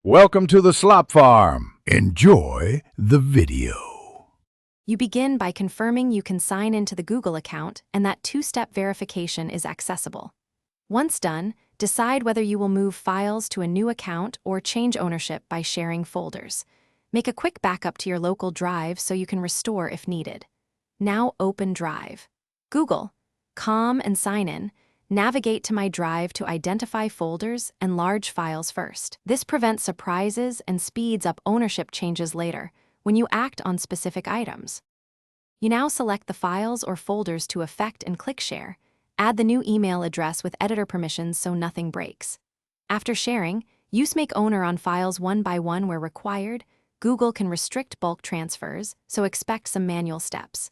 Welcome to the Slop Farm. Enjoy the video. You begin by confirming you can sign into the Google account and that two-step verification is accessible. Once done, decide whether you will move files to a new account or change ownership by sharing folders. Make a quick backup to your local drive so you can restore if needed. Now open Drive. Google, com and sign in. Navigate to My Drive to identify folders and large files first. This prevents surprises and speeds up ownership changes later when you act on specific items. You now select the files or folders to effect and click Share. Add the new email address with editor permissions so nothing breaks. After sharing, use Make Owner on files one by one where required. Google can restrict bulk transfers, so expect some manual steps.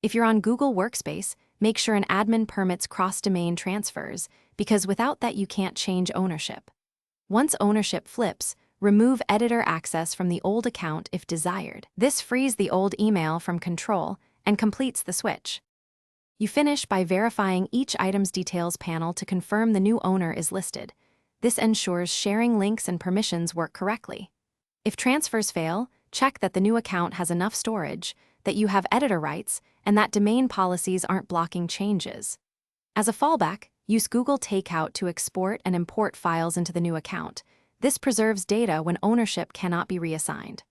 If you're on Google Workspace, make sure an admin permits cross-domain transfers, because without that you can't change ownership. Once ownership flips, remove editor access from the old account if desired. This frees the old email from control and completes the switch. You finish by verifying each item's details panel to confirm the new owner is listed. This ensures sharing links and permissions work correctly. If transfers fail, check that the new account has enough storage, that you have editor rights, and that domain policies aren't blocking changes. As a fallback, use Google Takeout to export and import files into the new account. This preserves data when ownership cannot be reassigned.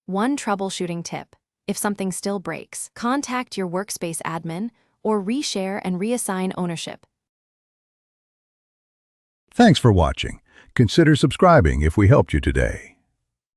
One troubleshooting tip: if something still breaks, contact your Workspace admin or reshare and reassign ownership. Thanks for watching. Consider subscribing if we helped you today.